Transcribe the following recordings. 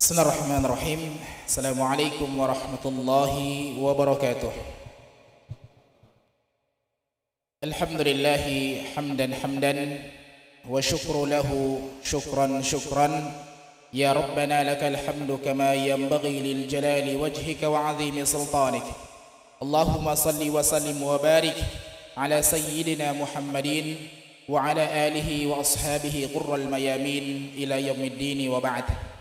Bismillahirrahmanirrahim. Assalamualaikum warahmatullahi wabarakatuh. Alhamdulillahi hamdan hamdan wa syukru lahu syukran syukran. Ya Rabbana lakal hamdu kama yanbaghi lil jalali wajhika wa azimi sultanik. Allahumma salli wa sallim wa barik ala sayyidina Muhammadin wa ala alihi wa ashabihi qurral mayamin ila yaumiddin wa ba'd.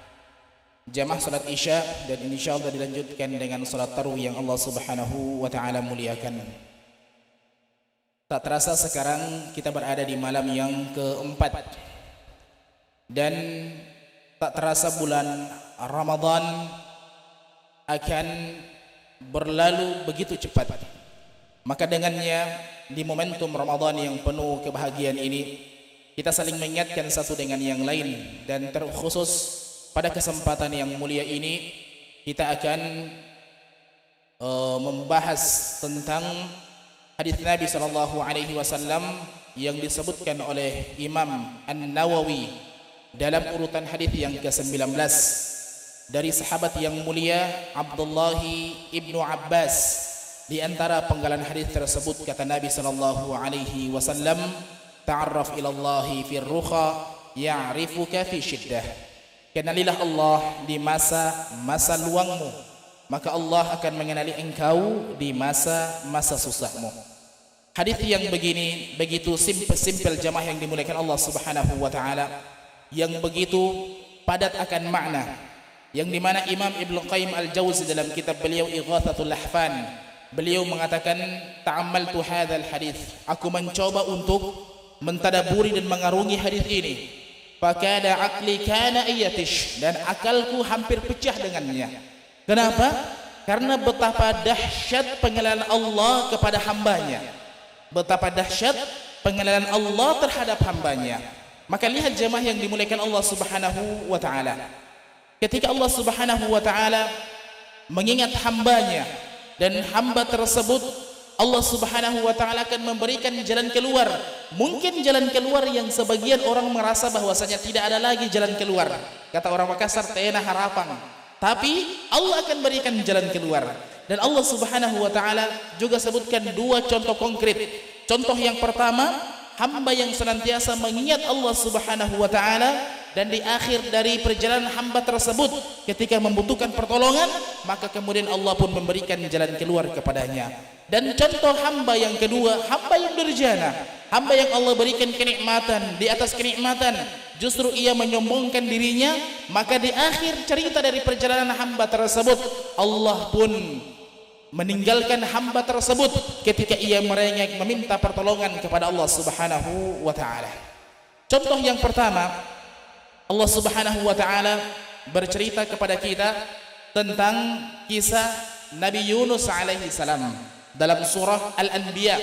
Jamaah salat Isya, dan insyaallah dilanjutkan dengan salat tarawih yang Allah Subhanahu wa taala muliakan. Tak terasa sekarang kita berada di malam yang keempat, dan tak terasa bulan Ramadan akan berlalu begitu cepat. Maka dengannya di momentum Ramadan yang penuh kebahagiaan ini, kita saling mengingatkan satu dengan yang lain, dan terkhusus pada kesempatan yang mulia ini kita akan membahas tentang hadis Nabi SAW yang disebutkan oleh Imam An-Nawawi dalam urutan hadis yang ke-19 dari sahabat yang mulia Abdullah ibnu Abbas. Di antara penggalan hadis tersebut kata Nabi SAW, ta'arraf ilallahi fir rukha ya'rifuka fi syiddah. Kenalilah Allah di masa luangmu, maka Allah akan mengenali engkau di masa susahmu. Hadis yang begini begitu simpel jamaah yang dimuliakan Allah Subhanahu wa taala, yang begitu padat akan makna, yang dimana Imam Ibnu Qayyim Al-Jauzi dalam kitab beliau Ighathatul Lahfan, beliau mengatakan, ta'ammaltu hadzal hadis, aku mencoba untuk mentadaburi dan mengarungi hadis ini. Fakada akli kana ayatish, dan akalku hampir pecah dengannya. Kenapa? Karena betapa dahsyat pengenalan Allah kepada hambanya, betapa dahsyat pengenalan Allah terhadap hambanya. Maka lihat jemaah yang dimuliakan Allah Subhanahu wa taala, ketika Allah Subhanahu wa taala mengingat hambanya, dan hamba tersebut Allah Subhanahu wa taala akan memberikan jalan keluar. Mungkin jalan keluar yang sebagian orang merasa bahwasanya tidak ada lagi jalan keluar. Kata orang Makassar, tena harapan. Tapi Allah akan berikan jalan keluar. Dan Allah Subhanahu wa taala juga sebutkan dua contoh konkret. Contoh yang pertama, hamba yang senantiasa mengingat Allah Subhanahu wa taala, dan di akhir dari perjalanan hamba tersebut ketika membutuhkan pertolongan, maka kemudian Allah pun memberikan jalan keluar kepadanya. Dan contoh hamba yang kedua, hamba yang durjana, hamba yang Allah berikan kenikmatan, di atas kenikmatan justru ia menyombongkan dirinya, maka di akhir cerita dari perjalanan hamba tersebut Allah pun meninggalkan hamba tersebut ketika ia merengek meminta pertolongan kepada Allah Subhanahu wa taala. Contoh yang pertama, Allah Subhanahu wa taala bercerita kepada kita tentang kisah Nabi Yunus alaihi salam dalam surah Al-Anbiya.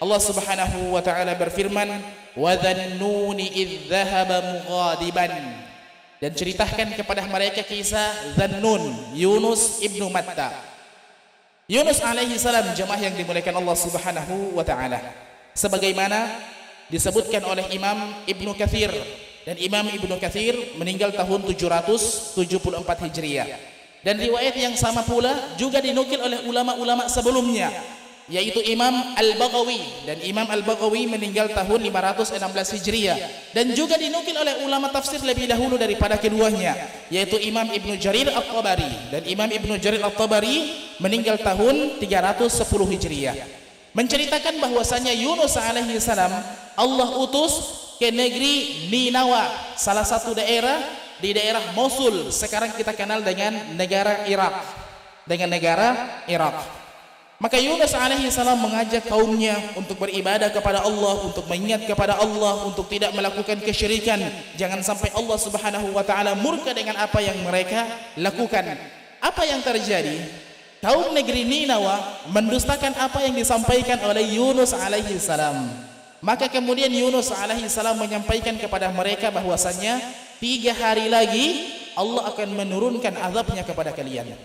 Allah Subhanahu wa taala berfirman, wa dhannuni idh dhahaba mughadiban, dan ceritakan kepada mereka kisah Dhannun, Yunus ibnu Matta. Yunus alaihi salam, jemaah yang dimuliakan Allah Subhanahu wa taala, sebagaimana disebutkan oleh Imam Ibnu Katsir, dan Imam Ibnu Katsir meninggal tahun 774 Hijriah. Dan riwayat yang sama pula juga dinukil oleh ulama-ulama sebelumnya, yaitu Imam Al-Baghawi, dan Imam Al-Baghawi meninggal tahun 516 Hijriah. Dan juga dinukil oleh ulama tafsir lebih dahulu daripada keduanya, yaitu Imam Ibnu Jarir At-Tabari, dan Imam Ibnu Jarir At-Tabari meninggal tahun 310 Hijriah, menceritakan bahwasanya Yunus alaihi salam Allah utus ke negeri Ninawa, salah satu daerah di daerah Mosul, sekarang kita kenal dengan negara Irak, Maka Yunus alaihi salam mengajak kaumnya untuk beribadah kepada Allah, untuk mengingat kepada Allah, untuk tidak melakukan kesyirikan. Jangan sampai Allah Subhanahu wa taala murka dengan apa yang mereka lakukan. Apa yang terjadi? Kaum negeri Ninawa mendustakan apa yang disampaikan oleh Yunus alaihi salam. Maka kemudian Yunus alaihi salam menyampaikan kepada mereka bahwasanya 3 hari lagi Allah akan menurunkan azabnya kepada kalian.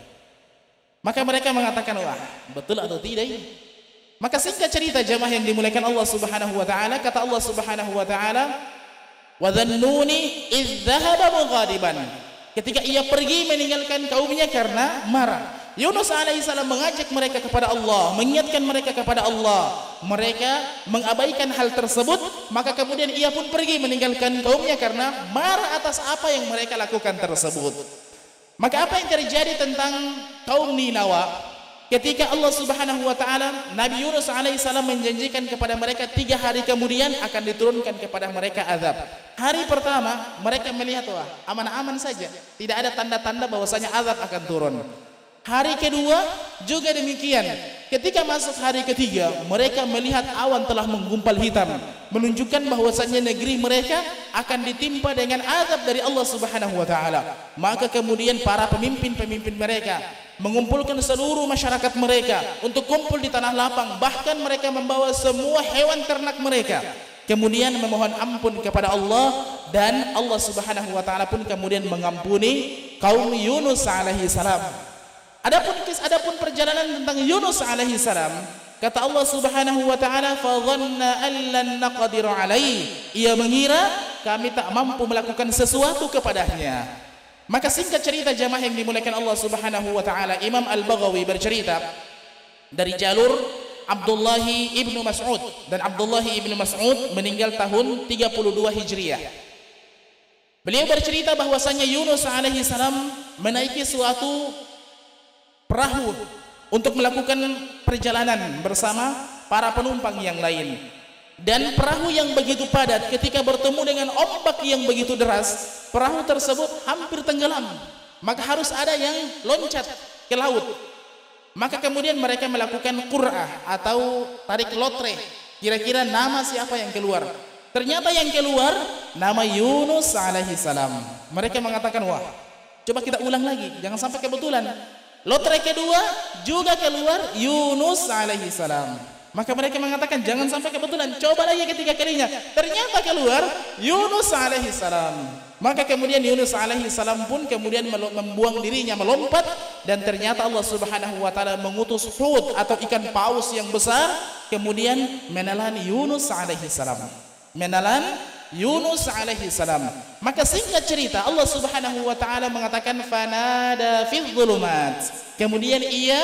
Maka mereka mengatakan, wah, betul atau tidak? Maka singkat cerita jemaah yang dimuliakan Allah Subhanahu wa taala, kata Allah Subhanahu wa taala, wa dhannuni idh dhahaba mughadiban, ketika ia pergi meninggalkan kaumnya karena marah. Yunus alaihissalam mengajak mereka kepada Allah, mengingatkan mereka kepada Allah. Mereka mengabaikan hal tersebut, maka kemudian ia pun pergi meninggalkan kaumnya karena marah atas apa yang mereka lakukan tersebut. Maka apa yang terjadi tentang kaum Ninawa? Ketika Allah Subhanahu wa taala, Nabi Yunus alaihissalam menjanjikan kepada mereka 3 hari kemudian akan diturunkan kepada mereka azab. Hari pertama mereka melihat, wah, aman-aman saja, tidak ada tanda-tanda bahwasanya azab akan turun. Hari kedua juga demikian. Ketika masuk hari ketiga, mereka melihat awan telah menggumpal hitam, menunjukkan bahwasanya negeri mereka akan ditimpa dengan azab dari Allah Subhanahu wa taala. Maka kemudian para pemimpin-pemimpin mereka mengumpulkan seluruh masyarakat mereka untuk kumpul di tanah lapang, bahkan mereka membawa semua hewan ternak mereka, kemudian memohon ampun kepada Allah, dan Allah Subhanahu wa taala pun kemudian mengampuni kaum Yunus alaihi salam. Adapun perjalanan tentang Yunus alaihi salam, kata Allah Subhanahu wa taala, fa dhanna an lan naqdir alaihi, ia mengira kami tak mampu melakukan sesuatu kepadanya. Maka singkat cerita jamaah yang dimuliakan Allah Subhanahu wa taala, Imam Al-Baghawi bercerita dari jalur Abdullah ibnu Mas'ud, dan Abdullah ibnu Mas'ud meninggal tahun 32 Hijriah. Beliau bercerita bahwasanya Yunus alaihi salam menaiki suatu perahu untuk melakukan perjalanan bersama para penumpang yang lain, dan perahu yang begitu padat ketika bertemu dengan ombak yang begitu deras, perahu tersebut hampir tenggelam. Maka harus ada yang loncat ke laut. Maka kemudian mereka melakukan qur'ah atau tarik lotre, kira-kira nama siapa yang keluar. Ternyata yang keluar nama Yunus alaihi salam. Mereka mengatakan, wah, coba kita ulang lagi, jangan sampai kebetulan. Lotre kedua juga keluar Yunus alaihi salam. Maka mereka mengatakan jangan sampai kebetulan, coba lagi ketiga kalinya. Ternyata keluar Yunus alaihi salam. Maka kemudian Yunus alaihi salam pun kemudian membuang dirinya, melompat, dan ternyata Allah Subhanahu wa taala mengutus hut atau ikan paus yang besar, kemudian menelan Yunus alaihi salam. Menelan Yunus alaihi salam. Maka singkat cerita, Allah Subhanahu wa taala mengatakan fanada fil dhulumat. Kemudian ia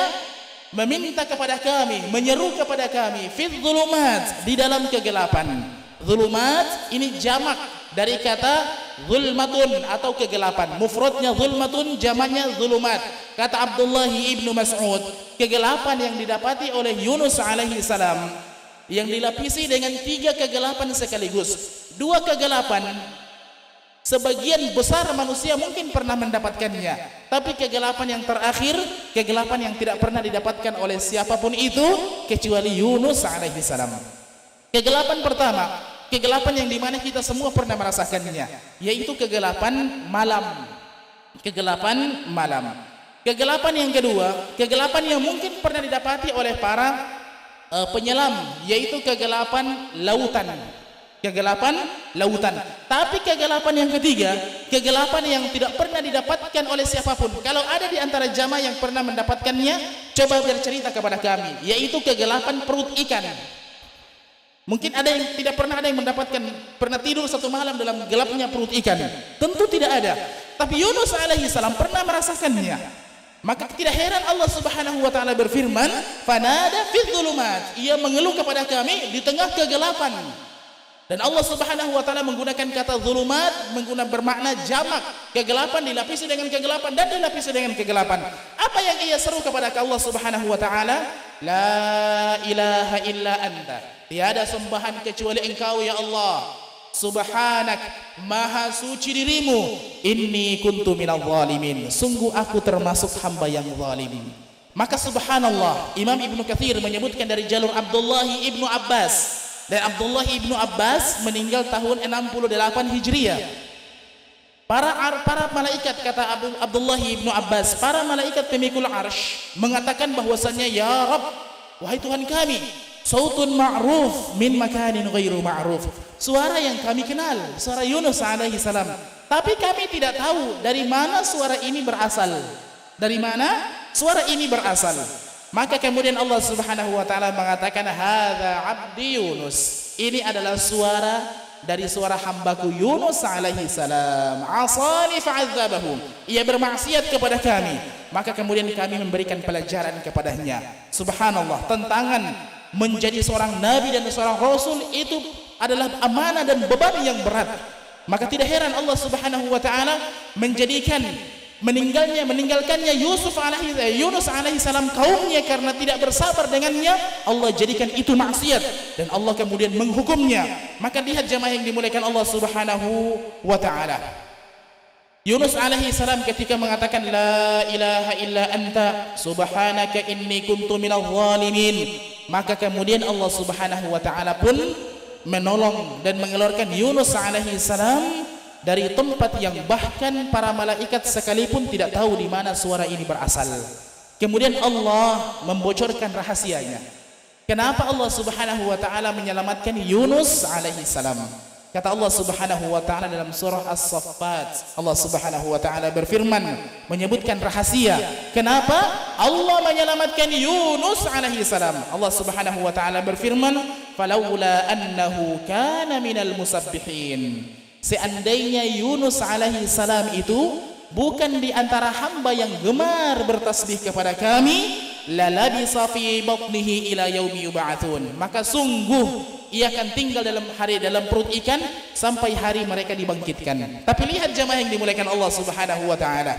meminta kepada kami, menyeru kepada kami, fil dhulumat, di dalam kegelapan. Dhulumat ini jamak dari kata zulmatun atau kegelapan. Mufradnya zulmatun, jamaknya dhulumat. Kata Abdullah ibnu Mas'ud, kegelapan yang didapati oleh Yunus alaihi salam yang dilapisi dengan 3 kegelapan sekaligus. 2 kegelapan sebagian besar manusia mungkin pernah mendapatkannya, tapi kegelapan yang terakhir, kegelapan yang tidak pernah didapatkan oleh siapapun itu kecuali Yunus alaihi salam. Kegelapan pertama, kegelapan yang dimana kita semua pernah merasakannya, yaitu kegelapan malam. Kegelapan malam. Kegelapan yang kedua, kegelapan yang mungkin pernah didapati oleh para penyelam, yaitu kegelapan lautan. Kegelapan lautan. Tapi kegelapan yang ketiga, kegelapan yang tidak pernah didapatkan oleh siapapun. Kalau ada di antara jamaah yang pernah mendapatkannya, coba bercerita kepada kami, yaitu kegelapan perut ikan. Mungkin ada yang tidak pernah ada yang mendapatkan, pernah tidur satu malam dalam gelapnya perut ikan. Tentu tidak ada. Tapi Yunus alaihi salam pernah merasakannya. Maka tidak heran Allah Subhanahu wa taala berfirman, fanada fil dhulumat, ia mengeluh kepada kami di tengah kegelapan. Dan Allah Subhanahu wa taala menggunakan kata dhulumat, bermakna jamak. Kegelapan dilapisi dengan kegelapan dan dilapisi dengan kegelapan. Apa yang ia seru kepada Allah Subhanahu wa taala? La ilaha illa anta, tiada sembahan kecuali engkau ya Allah. Subhanak, maha suci dirimu. Inni kuntu minal zalimin, sungguh aku termasuk hamba yang zalim. Maka subhanallah, Imam Ibnu Katsir menyebutkan dari jalur Abdullah ibnu Abbas, dan Abdullah ibnu Abbas meninggal tahun 68 Hijriah. Para malaikat, kata Abdullah ibnu Abbas, para malaikat pemikul arsh mengatakan bahwasannya, ya Rabb, wahai Tuhan kami, sautun ma'ruf min makanin ghairu ma'ruf, suara yang kami kenal, suara Yunus alaihi salam, tapi kami tidak tahu dari mana suara ini berasal. Dari mana suara ini berasal? Maka kemudian Allah Subhanahu wa taala mengatakan, hadza abdi Yunus, ini adalah suara dari suara hambaku Yunus alaihi salam. Asani fa'adzabahum. Ia bermaksiat kepada kami, maka kemudian kami memberikan pelajaran kepadanya. Subhanallah, tantangan menjadi seorang nabi dan seorang rasul itu adalah amanah dan beban yang berat. Maka tidak heran Allah Subhanahu wa taala menjadikan meninggalkannya Yunus alaihi salam kaumnya karena tidak bersabar dengannya. Allah jadikan itu maksiat dan Allah kemudian menghukumnya. Maka lihat jamaah yang dimuliakan Allah Subhanahu wa taala, Yunus alaihi salam ketika mengatakan la ilaha illa anta subhanaka inni kuntu minadh dhalimin, maka kemudian Allah Subhanahu wa taala pun menolong dan mengeluarkan Yunus alaihi salam dari tempat yang bahkan para malaikat sekalipun tidak tahu di mana suara ini berasal. Kemudian Allah membocorkan rahasianya. Kenapa Allah Subhanahu wa taala menyelamatkan Yunus alaihi salam? Kata Allah Subhanahu wa taala dalam surah As-Saffat, Allah Subhanahu wa taala berfirman menyebutkan rahasia kenapa Allah menyelamatkan Yunus alaihi salam. Allah Subhanahu wa taala berfirman, "Falaula annahu kana minal musabbihin." Seandainya Yunus alaihi salam itu bukan di antara hamba yang gemar bertasbih kepada kami, lalabisa fi batnihi ila yaumi yub'atsun, maka sungguh ia akan tinggal dalam perut ikan sampai hari mereka dibangkitkan. Tapi lihat jamaah yang dimuliakan Allah Subhanahu wa taala,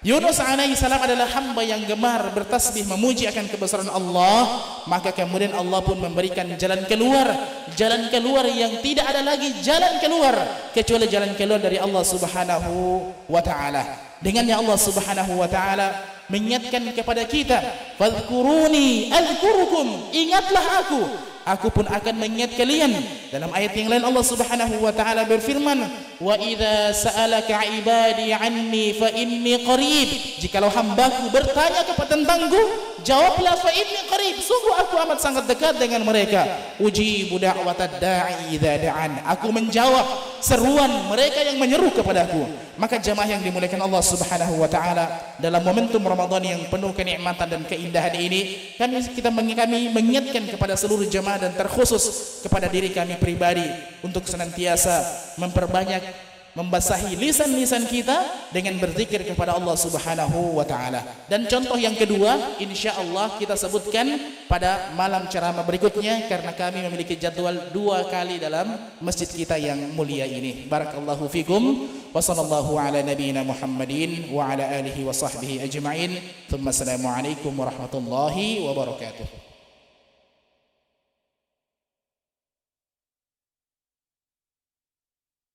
Yunus alaihi salam adalah hamba yang gemar bertasbih memuji akan kebesaran Allah, maka kemudian Allah pun memberikan jalan keluar yang tidak ada lagi jalan keluar kecuali jalan keluar dari Allah Subhanahu wa taala. Dengannya Allah Subhanahu wa taala mengingatkan kepada kita, fadhkuruni azkurukum, ingatlah aku pun akan mengingat kalian. Dalam ayat yang lain Allah Subhanahu wa taala berfirman, wa idza sa'alaka ibadi anni fa inni qarib, jikalau hambaku bertanya tentangku, jawablah fa inni qarib, sungguh aku amat sangat dekat dengan mereka. Ujibu da'watad da'i idza da'an, aku menjawab seruan mereka yang menyeru kepadaku. Maka jamaah yang dimuliakan Allah Subhanahu wa taala, dalam momentum Ramadan yang penuh kenikmatan dan keindahan ini, kami mengingatkan kepada seluruh jamaah dan terkhusus kepada diri kami pribadi untuk senantiasa memperbanyak membasahi lisan-lisan kita dengan berzikir kepada Allah Subhanahu wa taala. Dan contoh yang kedua insyaallah kita sebutkan pada malam ceramah berikutnya karena kami memiliki jadwal 2 kali dalam masjid kita yang mulia ini. Barakallahu fikum wa sallallahu ala nabiyyina Muhammadin wa ala alihi wa sahbihi ajma'in. Tsumma assalamu alaikum warahmatullahi wabarakatuh.